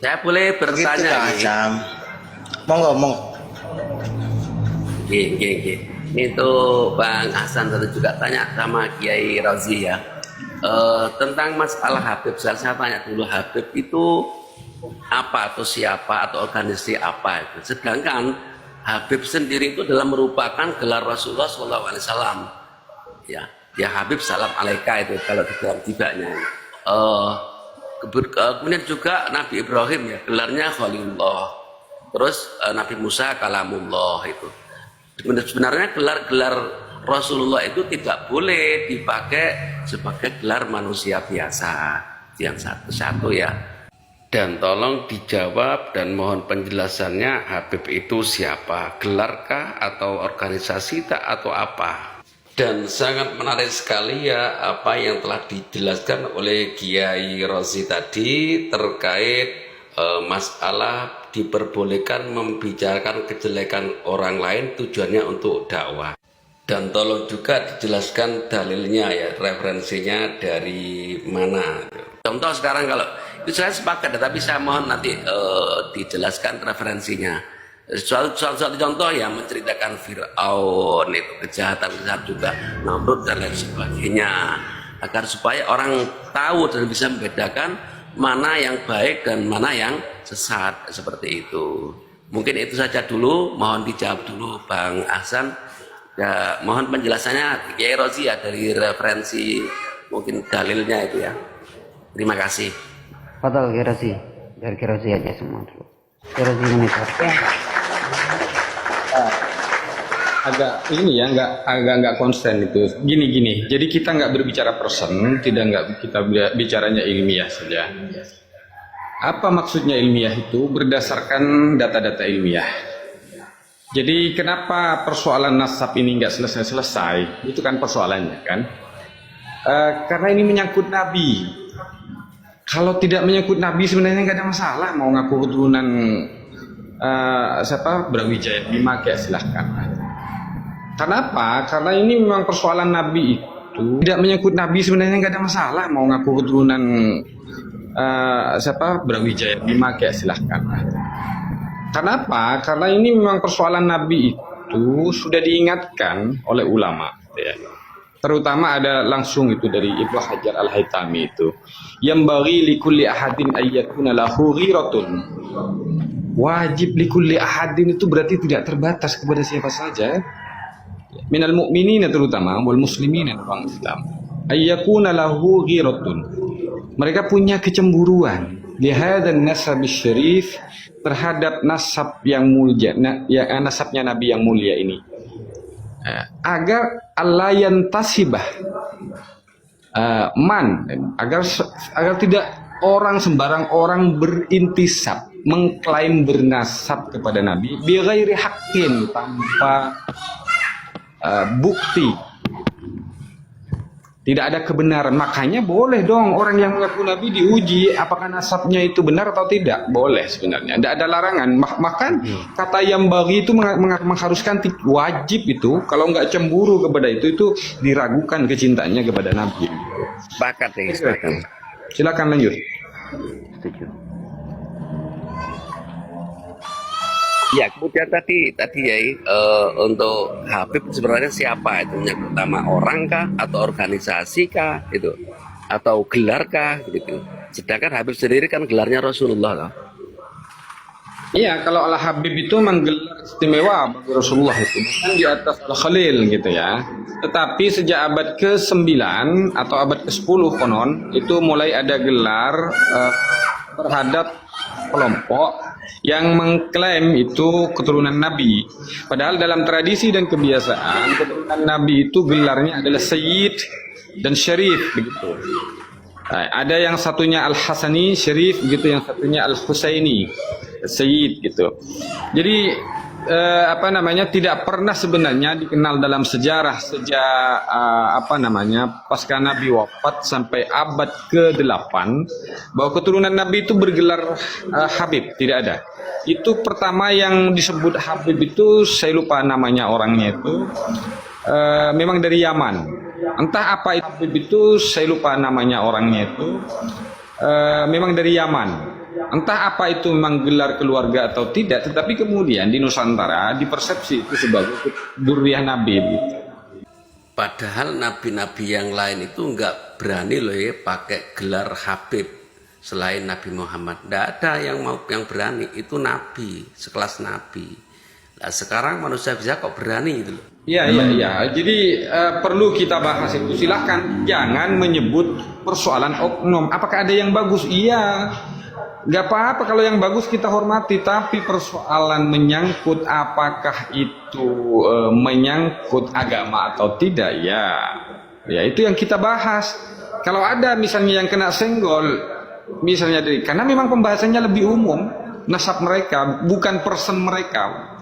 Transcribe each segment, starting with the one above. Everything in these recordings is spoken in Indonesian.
Saya boleh Begitu bertanya Kang nih. Asam. Monggo, monggo. Oke. Ini tuh Bang Hasan tadi juga tanya sama Kiai Rozi ya. Tentang masalah Habib, saya tanya dulu, Habib itu apa atau siapa atau organisasi apa itu. Sedangkan Habib sendiri itu adalah merupakan gelar Rasulullah SAW. Ya Habib salam alaika itu kalau di dalam tibanya. Kemudian juga Nabi Ibrahim ya gelarnya Khalilullah. Terus Nabi Musa Kalamullah itu. Sebenarnya gelar-gelar Rasulullah itu tidak boleh dipakai sebagai gelar manusia biasa. Yang satu-satu ya. Dan tolong dijawab dan mohon penjelasannya, Habib itu siapa? Gelarkah atau organisasi tak atau apa? Dan sangat menarik sekali ya apa yang telah dijelaskan oleh Kiai Rozi tadi terkait masalah diperbolehkan membicarakan kejelekan orang lain tujuannya untuk dakwah. Dan tolong juga dijelaskan dalilnya ya, referensinya dari mana. Contoh sekarang kalau itu saya sepakat, tapi saya mohon nanti dijelaskan referensinya. Suatu contoh ya menceritakan Fir'aun itu kejahatan juga, Namrud dan lain sebagainya, agar supaya orang tahu dan bisa membedakan mana yang baik dan mana yang sesat seperti itu. Mungkin itu saja dulu, mohon dijawab dulu Bang Ahsan. Ya, mohon penjelasannya Kiai Rozi ya dari referensi mungkin dalilnya itu ya. Terima kasih. Fadal Kirosi, dari Kirosi aja semua dulu. Kirosi monitor. Agak ini ya, agak konsen itu. Gini. Jadi kita nggak berbicara person, nggak kita bicaranya ilmiah saja. Apa maksudnya ilmiah itu? Berdasarkan data-data ilmiah. Jadi kenapa persoalan nasab ini nggak selesai? Itu kan persoalannya kan? Karena ini menyangkut Nabi. Kalau tidak menyangkut Nabi sebenarnya nggak ada masalah. Mau ngaku keturunan Brawijaya Bima kayak silahkan. Kenapa? Karena ini memang persoalan Nabi itu tidak menyangkut Nabi sebenarnya nggak ada masalah. Mau ngaku keturunan Brawijaya Bima kayak silahkan. Kenapa? Karena ini memang persoalan Nabi itu sudah diingatkan oleh ulama ya. Terutama ada langsung itu dari Ibnu Hajar Al-Haytami itu. Yang bagi likulli ahadin ayyakuna lahu ghiratun. Wajib likulli ahadin itu berarti tidak terbatas kepada siapa saja. Minal mu'minina terutama wal muslimina orang Islam. Ayyakuna lahu ghiratun. Mereka punya kecemburuan lihadan nasab syarif terhadap nasab yang mulia, nasabnya Nabi yang mulia ini. Agar Allah yantasibah agar tidak sembarang orang berintisab mengklaim bernasab kepada Nabi bi ghairi haqqin tanpa bukti, tidak ada kebenaran. Makanya boleh dong orang yang mengaku Nabi diuji apakah nasabnya itu benar atau tidak, boleh sebenarnya, tidak ada larangan. Makan kata yang bagi itu mengharuskan wajib itu kalau nggak cemburu kepada itu diragukan kecintaannya kepada Nabi. Sepakat deh, sepakat. Silakan lanjut. Setuju. Ya, kemudian tadi ya untuk Habib sebenarnya siapa itu? Yang pertama orang kah atau organisasi kah itu atau gelar kah gitu. Sedangkan Habib sendiri kan gelarnya Rasulullah kah? Iya, kalau Al-Habib itu menggelar istimewa bagi Rasulullah itu bukan di atas Al-Khalil gitu ya. Tetapi sejak abad ke-9 atau abad ke-10 konon itu mulai ada gelar terhadap kelompok yang mengklaim itu keturunan Nabi. Padahal dalam tradisi dan kebiasaan keturunan Nabi itu gelarnya adalah Sayyid dan Syarif begitu. Nah, ada yang satunya Al-Hasani Syarif begitu, yang satunya Al-Husaini Sayyid gitu. Jadi tidak pernah sebenarnya dikenal dalam sejarah sejak pasca Nabi wafat sampai abad ke-8 bahwa keturunan Nabi itu bergelar Habib, tidak ada. Itu pertama yang disebut Habib itu saya lupa namanya orangnya itu memang dari Yaman. Entah apa itu Habib itu saya lupa namanya orangnya itu memang dari Yaman. Entah apa itu memang gelar keluarga atau tidak, tetapi kemudian di Nusantara dipersepsi itu sebagai dzurriyyah Nabi. Padahal nabi-nabi yang lain itu nggak berani loh ya pakai gelar Habib selain Nabi Muhammad. Nggak ada yang berani, itu nabi, sekelas nabi. Nah, sekarang manusia bisa kok berani gitu loh. Iya. Jadi perlu kita bahas itu. Silakan jangan menyebut persoalan oknum. Apakah ada yang bagus? Iya. Gak apa-apa kalau yang bagus kita hormati, tapi persoalan menyangkut apakah itu menyangkut agama atau tidak, ya itu yang kita bahas. Kalau ada misalnya yang kena senggol, misalnya karena memang pembahasannya lebih umum, nasab mereka bukan person mereka.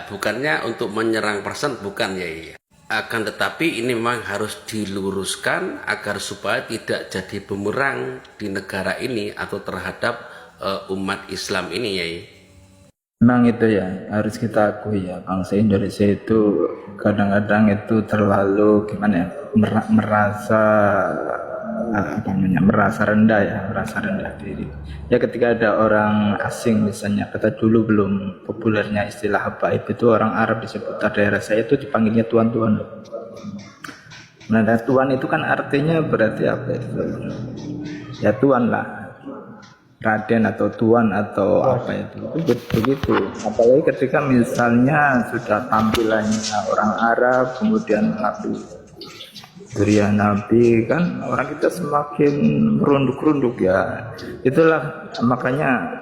Bukannya untuk menyerang person, bukan ya. Akan tetapi ini memang harus diluruskan agar supaya tidak jadi bumerang di negara ini atau terhadap umat Islam ini ya. Memang itu ya harus kita akui ya, bangsa Indonesia itu kadang-kadang itu terlalu gimana ya, merasa rendah diri. Ya ketika ada orang asing misalnya, kata dulu belum populernya istilah habaib itu, orang Arab di seputar daerah saya itu dipanggilnya tuan-tuan. Nah, tuan itu kan artinya berarti apa itu? Ya tuan lah, Raden atau Tuan atau apa itu begitu. Apalagi ketika misalnya sudah tampilannya orang Arab, kemudian Nabi, dzurriyyah Nabi, kan orang kita semakin merunduk-runduk ya. Itulah makanya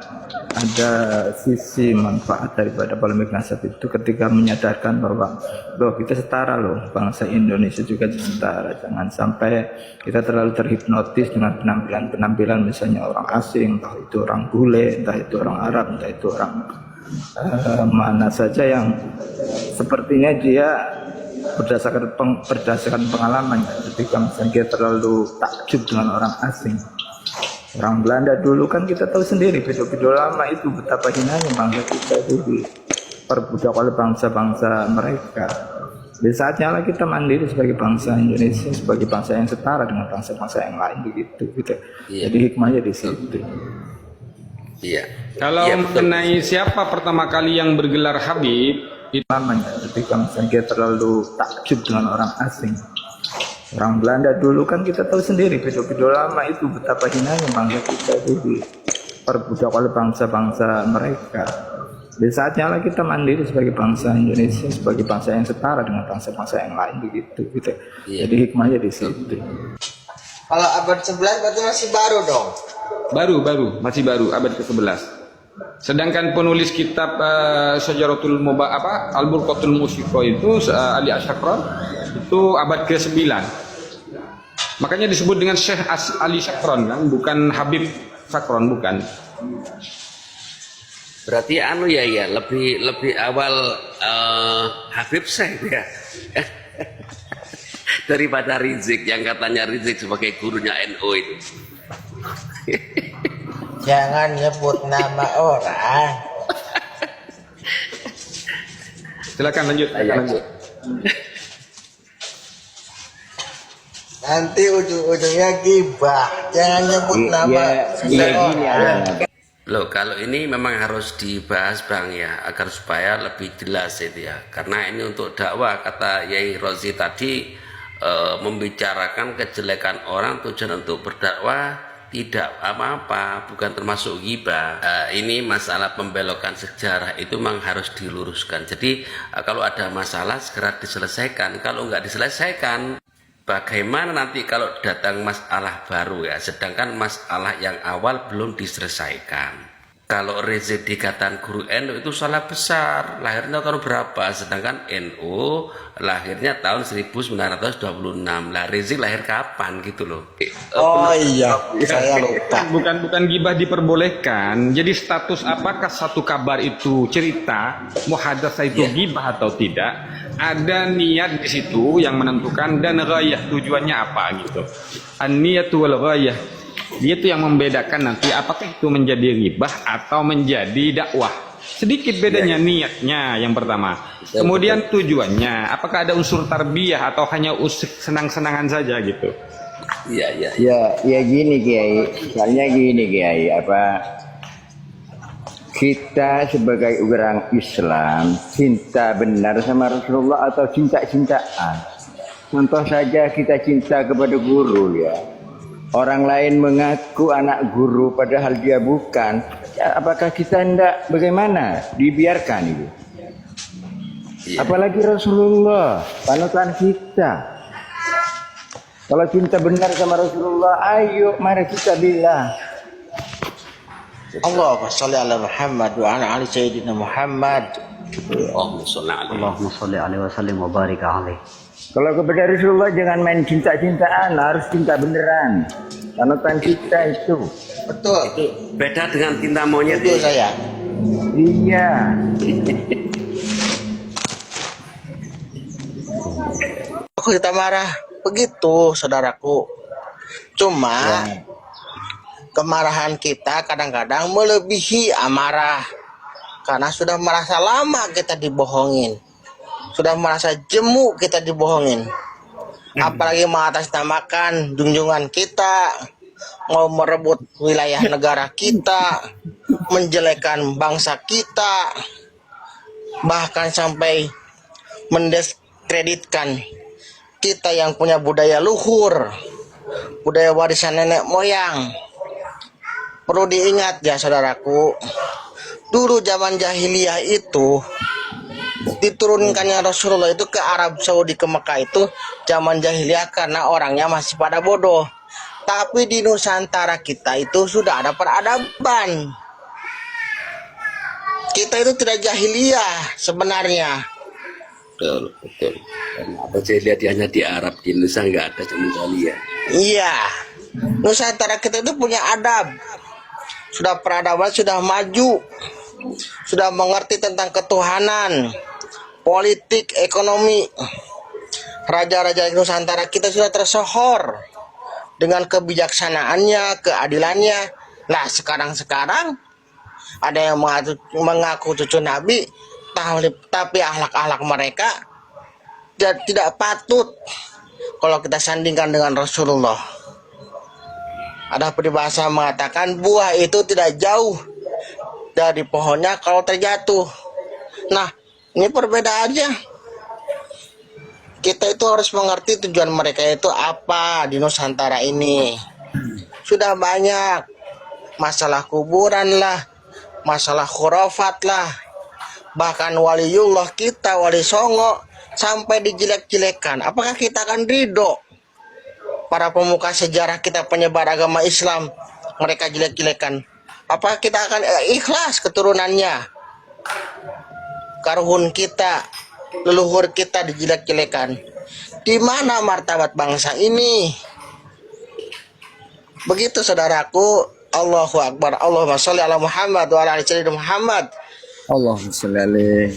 ada sisi manfaat daripada polemik nasab itu ketika menyadarkan bahwa kita setara loh, bangsa Indonesia juga setara. Jangan sampai kita terlalu terhipnotis dengan penampilan misalnya orang asing, entah itu orang bule, entah itu orang Arab, entah itu orang mana saja yang sepertinya dia berdasarkan pengalaman. Ketika misalnya dia terlalu takjub dengan orang asing, orang Belanda dulu kan kita tahu sendiri, video-video lama itu betapa hinanya bangsa kita itu diperbudak oleh bangsa-bangsa mereka. Di saatnya lah kita mandiri sebagai bangsa Indonesia, sebagai bangsa yang setara dengan bangsa-bangsa yang lain begitu. Iya. Jadi hikmahnya di situ. Iya. Kalau Iya, mengenai siapa pertama kali yang bergelar Habib, Lamanya ketika misalnya dia terlalu takjub dengan orang asing. Orang Belanda dulu kan kita tahu sendiri, video-video lama itu betapa hinanya bangsa kita itu diperbudak oleh bangsa-bangsa mereka. Di saatnya lah kita mandiri sebagai bangsa Indonesia, sebagai bangsa yang setara dengan bangsa-bangsa yang lain begitu. Iya. Jadi hikmahnya di situ. Kalau abad 11 berarti masih baru dong. Masih baru abad ke-11. Sedangkan penulis kitab Syajaratul Al-Burqatul Musiqa itu Ali Asyakran itu abad ke-9. Makanya disebut dengan Syekh Ali Syakran kan, bukan Habib Syakran, bukan. Berarti ya lebih awal Habib Syekh ya. Daripada Rizik yang katanya Rizik sebagai gurunya NU itu. Jangan nyebut nama orang. Silakan lanjut. Nanti ujung-ujungnya gibah. Jangan nyebut nama seseorang. Loh, kalau ini memang harus dibahas Bang ya, agar supaya lebih jelas itu ya. Karena ini untuk dakwah, kata Yai Rozi tadi, membicarakan kejelekan orang tujuan untuk berdakwah tidak apa-apa, bukan termasuk ghibah. Ini masalah pembelokan sejarah itu memang harus diluruskan. Jadi kalau ada masalah segera diselesaikan. Kalau nggak diselesaikan, bagaimana nanti kalau datang masalah baru ya, sedangkan masalah yang awal belum diselesaikan. Kalau Rizik dikatakan guru NU itu salah besar. Lahirnya tahun berapa? Sedangkan NU lahirnya tahun 1926. Lah Rizik lahir kapan gitu loh? Oh iya, saya lupa. Bukan gibah diperbolehkan. Jadi status apakah satu kabar itu cerita, muhadatsah itu gibah atau tidak? Ada niat di situ yang menentukan, dan ghayah tujuannya apa gitu. An-niyatu wal ghayah. Dia itu yang membedakan nanti apakah itu menjadi ghibah atau menjadi dakwah. Sedikit bedanya niatnya yang pertama. Kemudian tujuannya, apakah ada unsur tarbiyah atau hanya unsur senang-senangan saja gitu. Ya gini Kiai, soalnya gini Kiai, kita sebagai orang Islam cinta benar sama Rasulullah atau cinta-cintaan. Contoh saja kita cinta kepada guru ya. Orang lain mengaku anak guru padahal dia bukan. Ya, apakah kita hendak bagaimana? Dibiarkan itu. Apalagi Rasulullah, panutan kita. Kalau cinta benar sama Rasulullah, ayo mari kita bilang. Allahumma sholli ala Muhammad wa ala ali sayyidina Muhammad. Allahumma sholli alaihi. Allahumma sholli alaihi wasallim wa barik alaihi. Kalau kepada Rasulullah jangan main cinta-cintaan, harus cinta beneran. Panutan kita itu. Betul. Beda dengan cinta monyet. Betul saya. Iya. Aku kita marah begitu, saudaraku. Cuma kemarahan kita kadang-kadang melebihi amarah. Karena sudah merasa lama kita dibohongin. Sudah merasa jemu kita dibohongin. Apalagi mengatasnamakan junjungan kita, mau merebut wilayah negara kita, menjelekan bangsa kita, bahkan sampai mendiskreditkan kita yang punya budaya luhur, budaya warisan nenek moyang. Perlu diingat ya saudaraku, dulu zaman jahiliyah itu diturunkannya Rasulullah itu ke Arab Saudi, ke Mekah itu zaman jahiliyah karena orangnya masih pada bodoh. Tapi di Nusantara kita itu sudah ada peradaban. Kita itu tidak jahiliyah sebenarnya. Betul, betul. Apa saya lihat hanya di Arab, di Indonesia nggak ada zaman jahiliyah. Iya, Nusantara kita itu punya adab. Sudah peradaban, sudah maju, sudah mengerti tentang ketuhanan, politik, ekonomi. Raja-raja Nusantara kita sudah tersohor dengan kebijaksanaannya, keadilannya. Nah, sekarang ada yang mengaku cucu Nabi, tapi akhlak-akhlak mereka tidak patut kalau kita sandingkan dengan Rasulullah. Ada peribahasa mengatakan buah itu tidak jauh dari pohonnya kalau terjatuh. Nah, ini perbedaannya. Kita itu harus mengerti tujuan mereka itu apa di Nusantara ini. Sudah banyak masalah kuburan lah, masalah khurafat lah, bahkan waliullah kita, wali songo, sampai dijelek-jelekan. Apakah kita akan ridho? Para pemuka sejarah kita, penyebar agama Islam, mereka jelek-jelekan. Apakah kita akan ikhlas keturunannya? Karuhun kita, leluhur kita dijelek-jelekan. Di mana martabat bangsa ini? Begitu saudaraku. Allahu Akbar. Allahumma sholli ala Muhammad wa ala ali sayyidina Muhammad. Allahumma sholli alaihi.